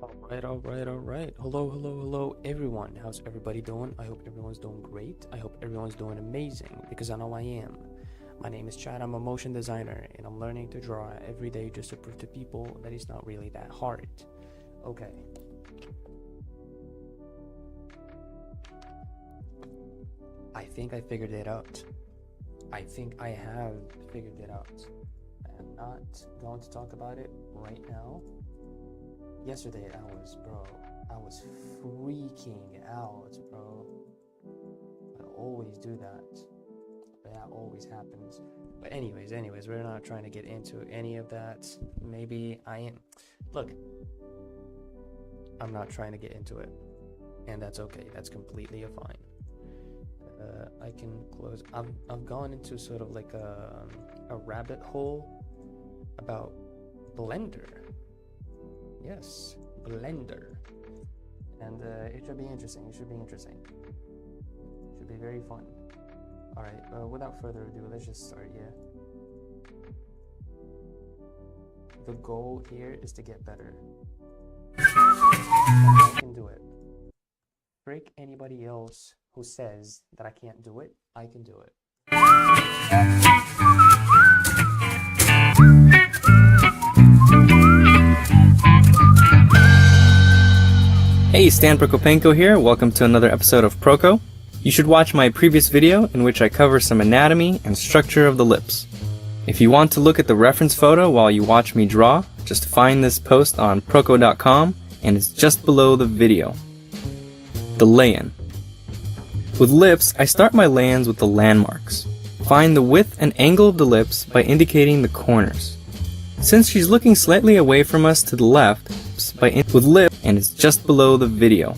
All right. Hello, everyone. How's everybody doing? I hope everyone's doing great. I hope everyone's doing amazing because I know I am. My name is Chad. I'm a motion designer and I'm learning to draw every day just to prove to people that it's not really that hard. Okay. I think I figured it out. I think I have figured it out. I am not going to talk about it right now. Yesterday I was freaking out, bro. I always do that. That always happens. But anyways, we're not trying to get into any of that. Maybe I am. Look, I'm not trying to get into it. And that's okay. That's completely fine. I can close. I've gone into sort of like a rabbit hole about Blender. Yes, Blender. And it should be interesting. It should be very fun. Alright, without further ado, let's just start, yeah? The goal here is to get better. I can do it. Break anybody else who says that I can't do it, I can do it. Hey, Stan Proko here. Welcome to another episode of Proko. You should watch my previous video in which I cover some anatomy and structure of the lips. If you want to look at the reference photo while you watch me draw, just find this post on proko.com and it's just below the video. The lay-in. With lips, I start my lay-ins with the landmarks. Find the width and angle of the lips by indicating the corners. Since she's looking slightly away from us to the left, with lip, and it's just below the video.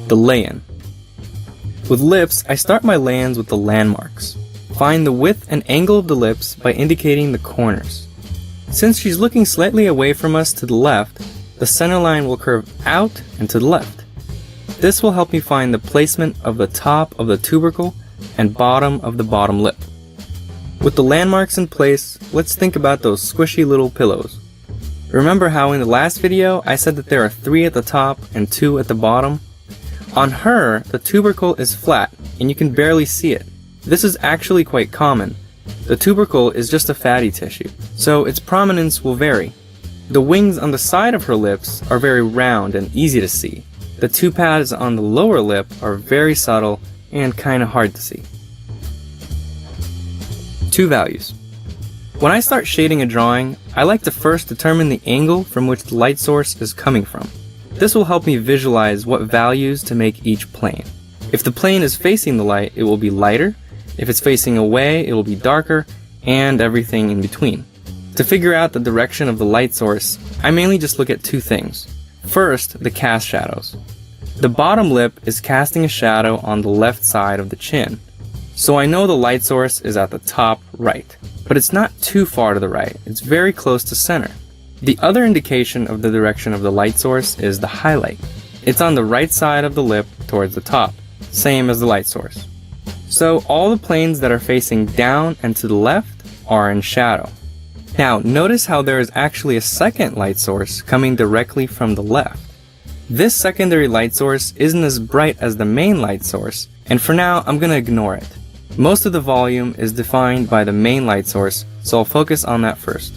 The lay-in. With lips, I start my lay-ins with the landmarks. Find the width and angle of the lips by indicating the corners. Since she's looking slightly away from us to the left, the center line will curve out and to the left. This will help me find the placement of the top of the tubercle and bottom of the bottom lip. With the landmarks in place, let's think about those squishy little pillows. Remember how in the last video I said that there are 3 at the top and 2 at the bottom? On her, the tubercle is flat and you can barely see it. This is actually quite common. The tubercle is just a fatty tissue, so its prominence will vary. The wings on the side of her lips are very round and easy to see. The 2 pads on the lower lip are very subtle and kinda hard to see. 2 values. When I start shading a drawing, I like to first determine the angle from which the light source is coming from. This will help me visualize what values to make each plane. If the plane is facing the light, it will be lighter. If it's facing away, it will be darker, and everything in between. To figure out the direction of the light source, I mainly just look at 2 things. First, the cast shadows. The bottom lip is casting a shadow on the left side of the chin, so I know the light source is at the top right. But it's not too far to the right, it's very close to center. The other indication of the direction of the light source is the highlight. It's on the right side of the lip towards the top, same as the light source. So all the planes that are facing down and to the left are in shadow. Now notice how there is actually a second light source coming directly from the left. This secondary light source isn't as bright as the main light source, and for now I'm going to ignore it. Most of the volume is defined by the main light source, so I'll focus on that first.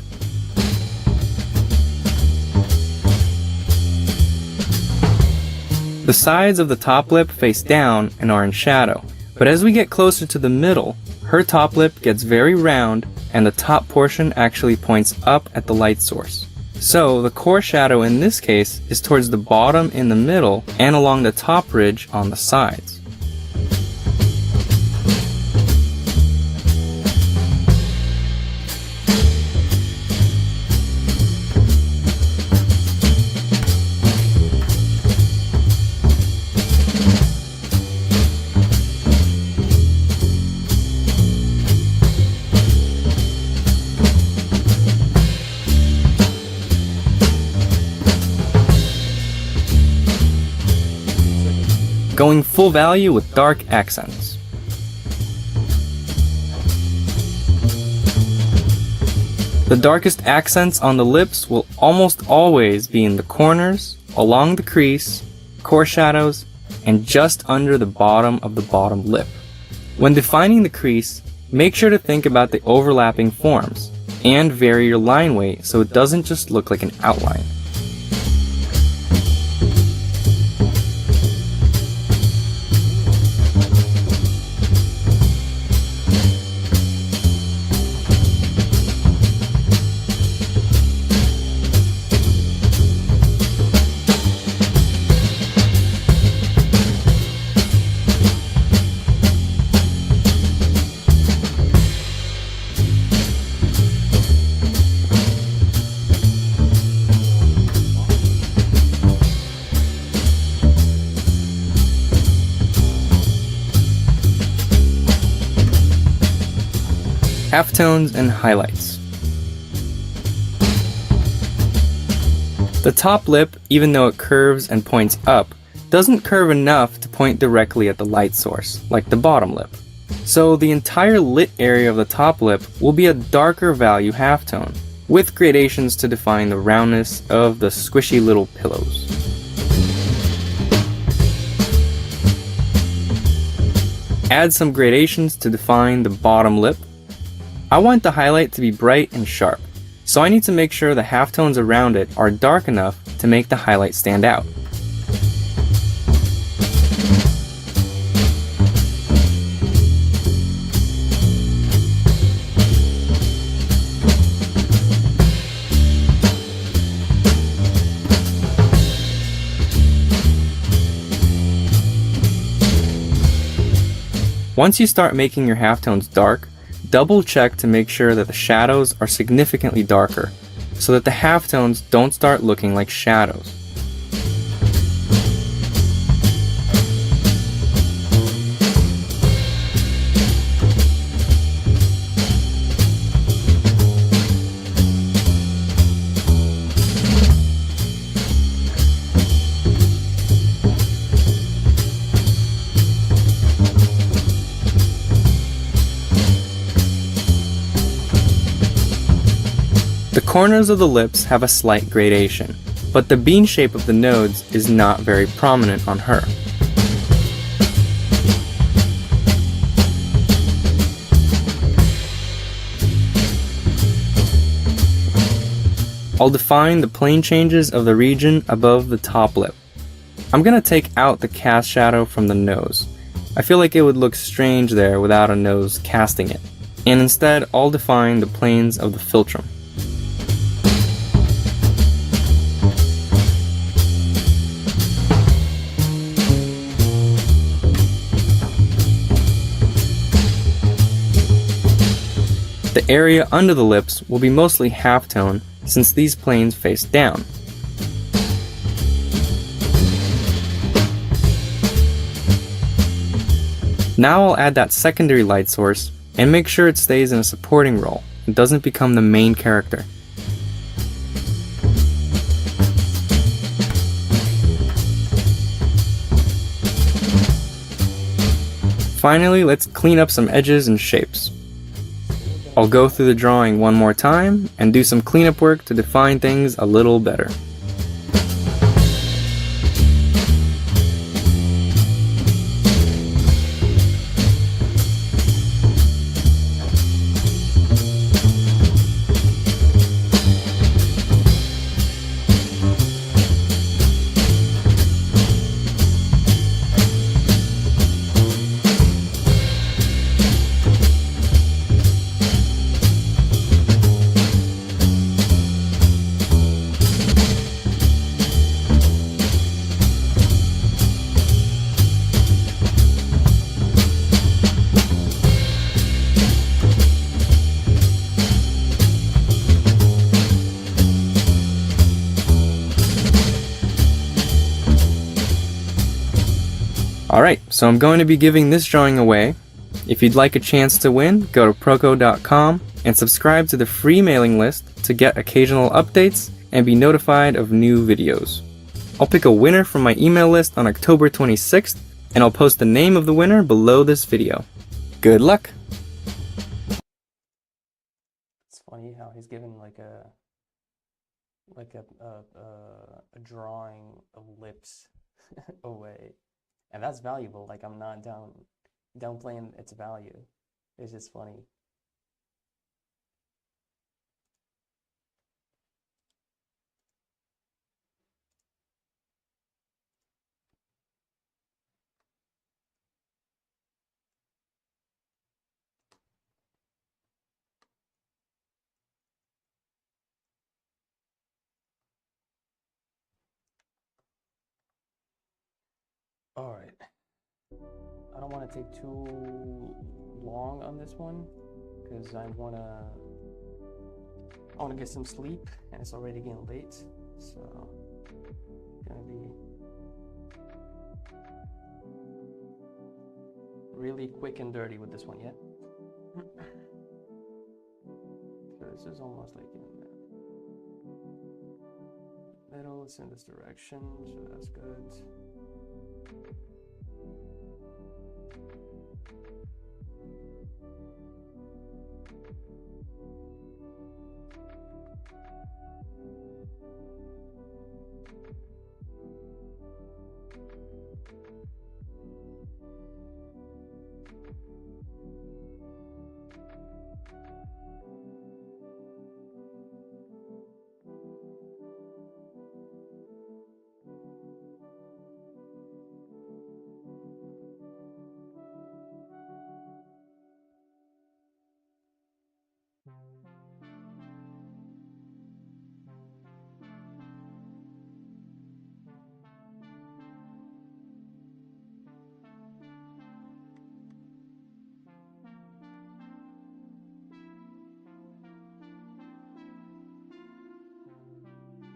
The sides of the top lip face down and are in shadow, but as we get closer to the middle, her top lip gets very round and the top portion actually points up at the light source. So the core shadow in this case is towards the bottom in the middle and along the top ridge on the sides. Going full value with dark accents. The darkest accents on the lips will almost always be in the corners, along the crease, core shadows, and just under the bottom of the bottom lip. When defining the crease, make sure to think about the overlapping forms, and vary your line weight so it doesn't just look like an outline. Halftones and highlights. The top lip, even though it curves and points up, doesn't curve enough to point directly at the light source, like the bottom lip. So the entire lit area of the top lip will be a darker value halftone, with gradations to define the roundness of the squishy little pillows. Add some gradations to define the bottom lip. I want the highlight to be bright and sharp, so I need to make sure the halftones around it are dark enough to make the highlight stand out. Once you start making your halftones dark, double check to make sure that the shadows are significantly darker, so that the halftones don't start looking like shadows. The corners of the lips have a slight gradation, but the bean shape of the nodes is not very prominent on her. I'll define the plane changes of the region above the top lip. I'm gonna take out the cast shadow from the nose. I feel like it would look strange there without a nose casting it, and instead I'll define the planes of the philtrum. The area under the lips will be mostly halftone since these planes face down. Now I'll add that secondary light source and make sure it stays in a supporting role and doesn't become the main character. Finally, let's clean up some edges and shapes. I'll go through the drawing one more time and do some cleanup work to define things a little better. Alright, so I'm going to be giving this drawing away. If you'd like a chance to win, go to Proko.com and subscribe to the free mailing list to get occasional updates and be notified of new videos. I'll pick a winner from my email list on October 26th, and I'll post the name of the winner below this video. Good luck! It's funny how he's given like a drawing of lips away, and that's valuable. Like I'm not downplaying its value. It's just funny. All right. I don't want to take too long on this one because I wanna get some sleep, and it's already getting late, so it's gonna be really quick and dirty with this one, yeah? So this is almost like in the middle, it's in this direction, so that's good.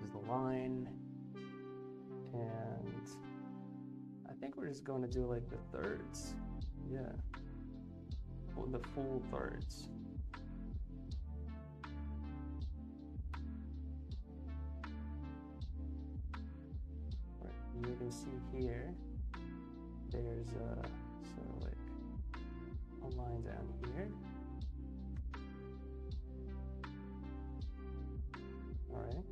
This is the line, and I think we're just going to do like the thirds, yeah, well, the full thirds. Right, you can see here, there's a sort of like a line down here. All right.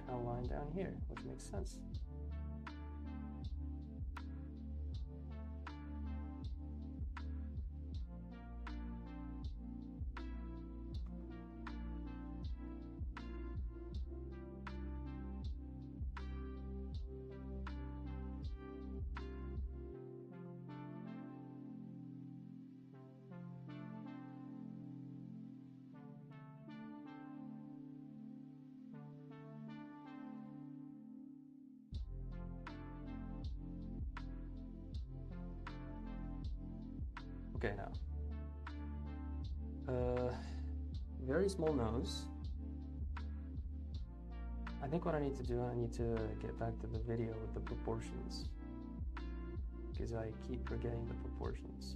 A line down here, which makes sense. Okay, now. Very small nose. I think what I need to do, I need to get back to the video with the proportions, because I keep forgetting the proportions.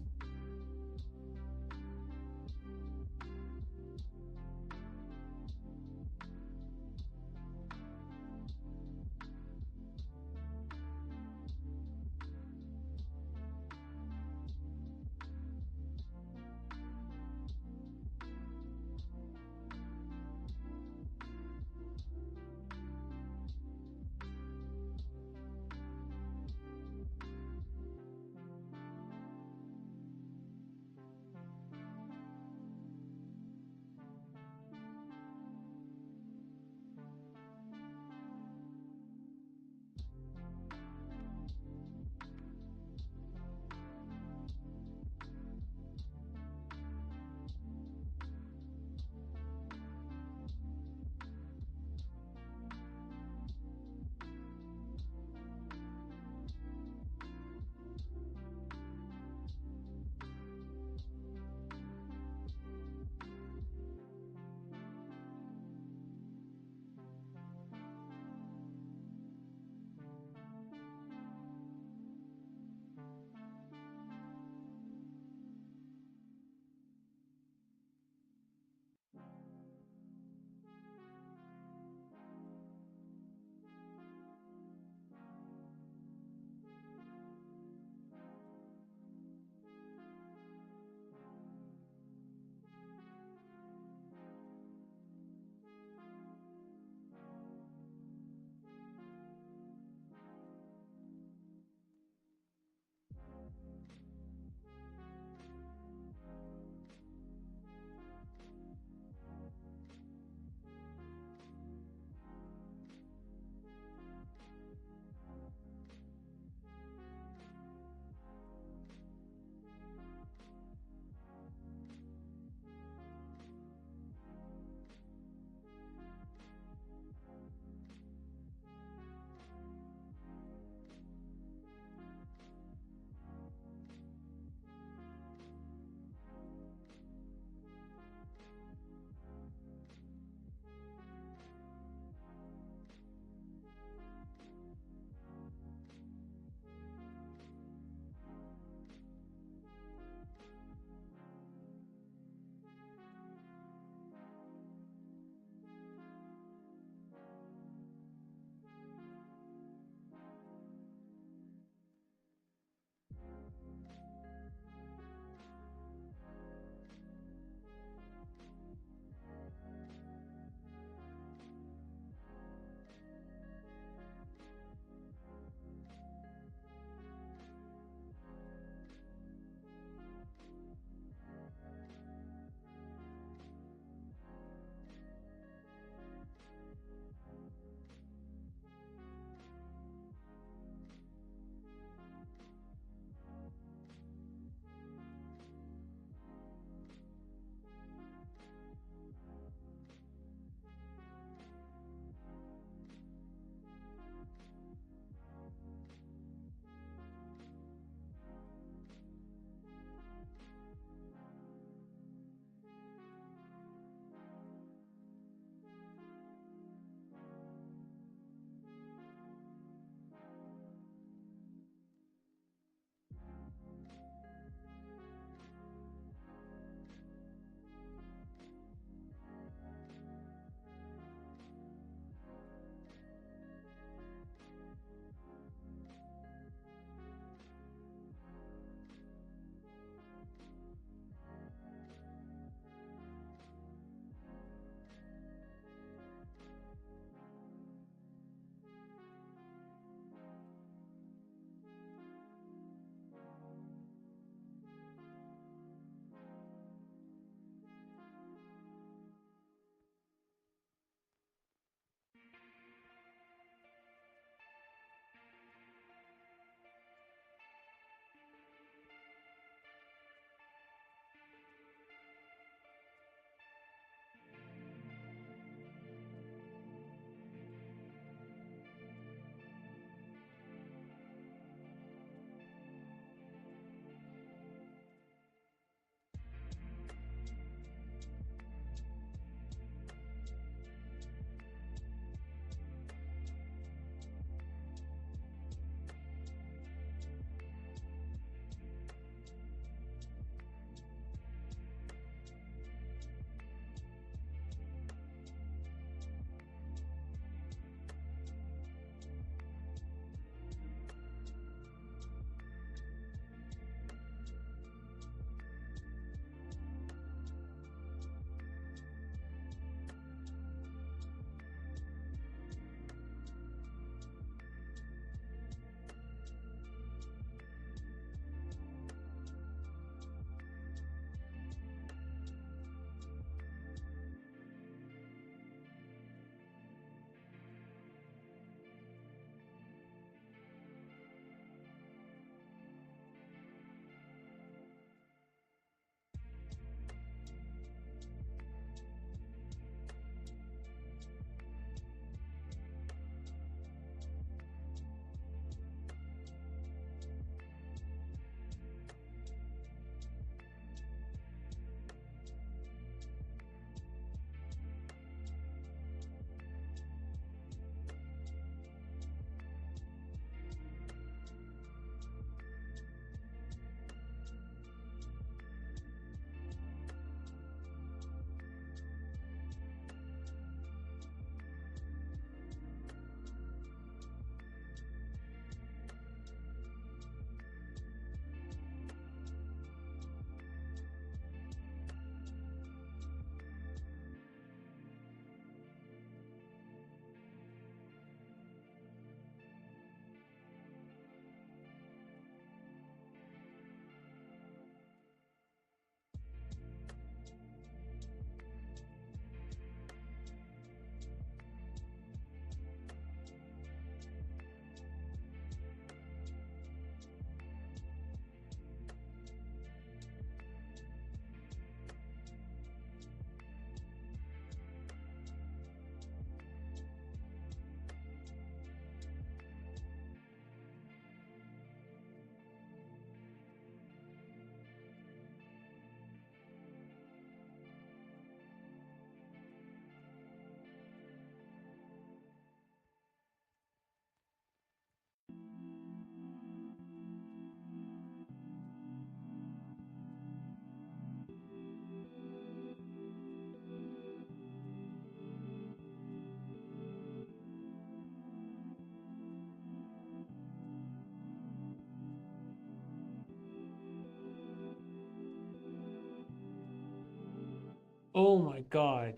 Oh my god.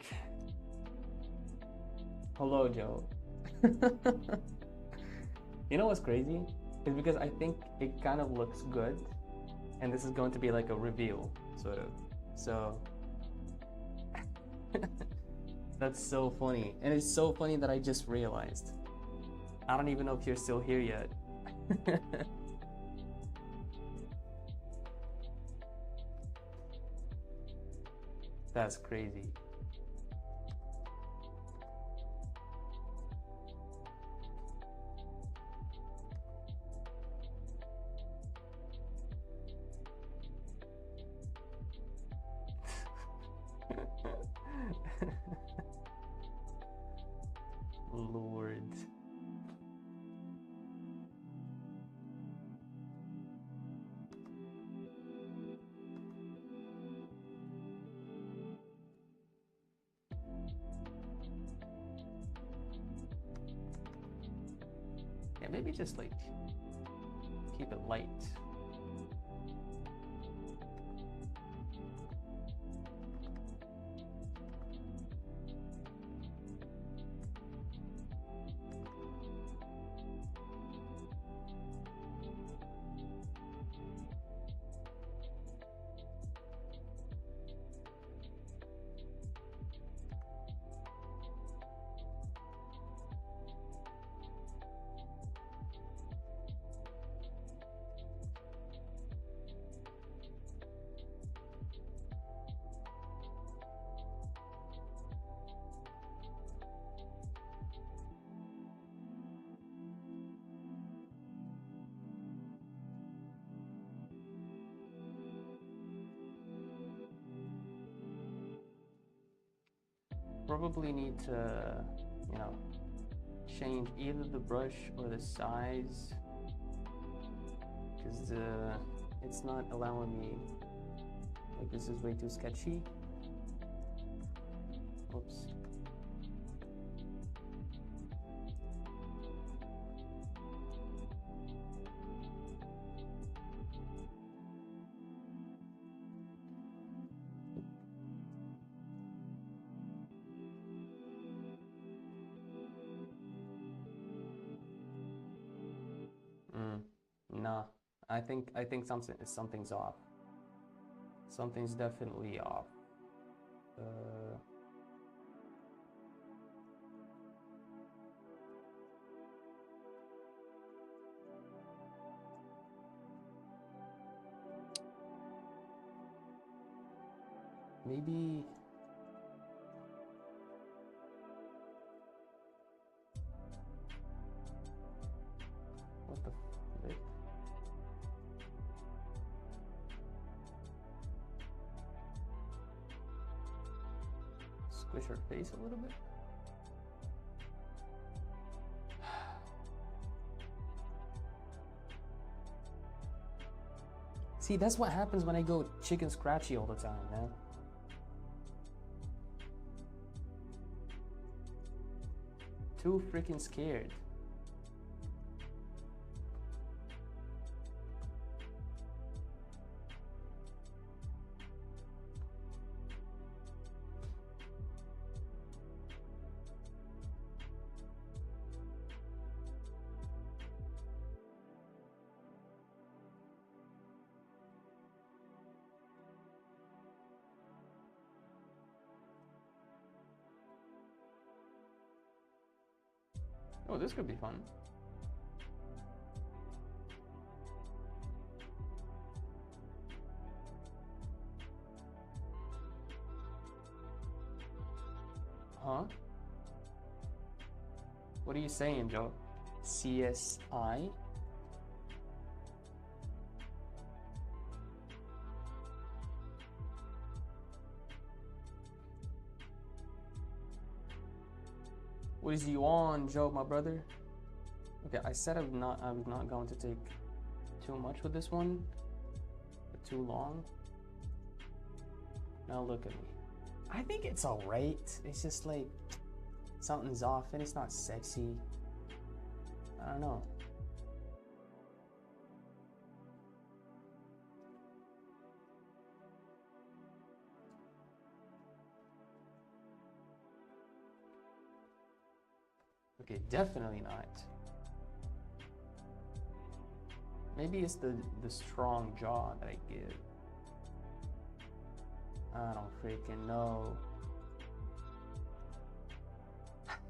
Hello, Joe. You know what's crazy? Is because I think it kind of looks good, and this is going to be like a reveal, sort of. So that's so funny, and it's so funny that I just realized. I don't even know if you're still here yet. That's crazy. Lord. Yeah, maybe just like keep it light. Probably need to, you know, change either the brush or the size, because it's not allowing me. Like, this is way too sketchy. Oops. Nah, I think something's off. Something's definitely off. Uh, Maybe. What the flip? Squish her face a little bit. See, that's what happens when I go chicken scratchy all the time, man. Too freaking scared. Oh, this could be fun. Huh? What are you saying, Joe? CSI? What is you on, Joe, my brother? Okay, I said I was not going to take too much with this one, but too long. Now look at me. I think it's alright. It's just like something's off and it's not sexy. I don't know. Okay, definitely not. Maybe it's the strong jaw that I give. I don't freaking know.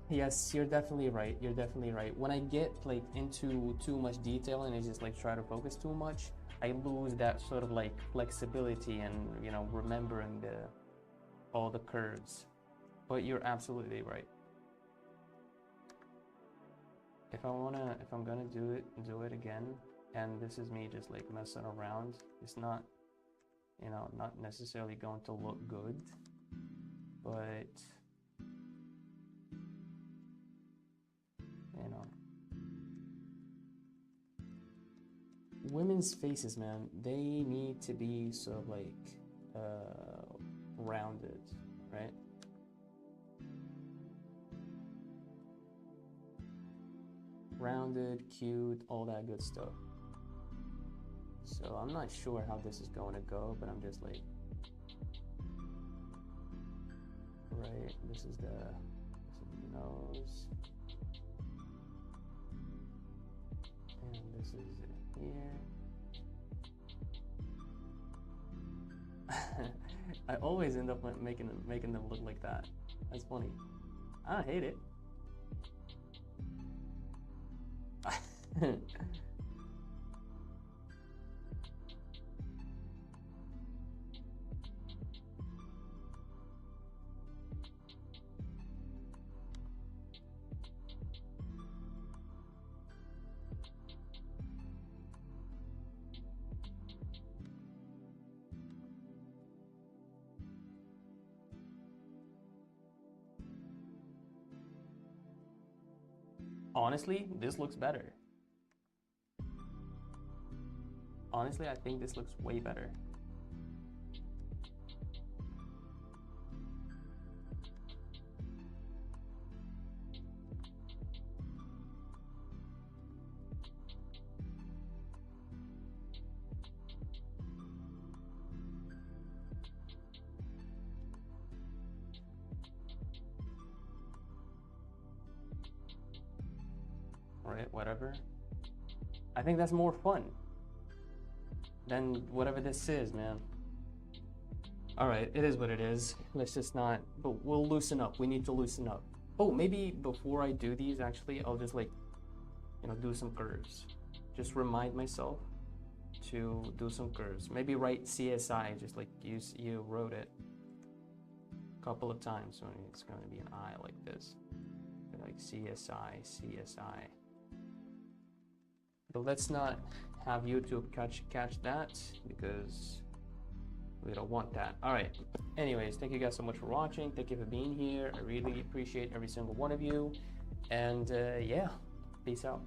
Yes, you're definitely right. You're definitely right. When I get like into too much detail and I just like try to focus too much, I lose that sort of like flexibility and, you know, remembering all the curves. But you're absolutely right. If I'm gonna do it again, and this is me just like messing around, it's not, you know, not necessarily going to look good, but you know, women's faces, man, they need to be sort of like rounded, right? Rounded, cute, all that good stuff. So I'm not sure how this is going to go, but I'm just like, right, this is the nose, and this is it here. I always end up making them look like that. That's funny. I don't hate it. Honestly, this looks better. Honestly, I think this looks way better. Right, whatever. I think that's more fun than whatever this is, man. All right, it is what it is. Let's just not, but we'll loosen up. We need to loosen up. Oh, maybe before I do these, actually, I'll just like, you know, do some curves. Just remind myself to do some curves. Maybe write CSI, just like you wrote it a couple of times. So it's going to be an I like this. Like CSI, CSI. But let's not have YouTube catch that, because we don't want that. All right. Anyways, thank you guys so much for watching. Thank you for being here. I really appreciate every single one of you. And yeah, peace out.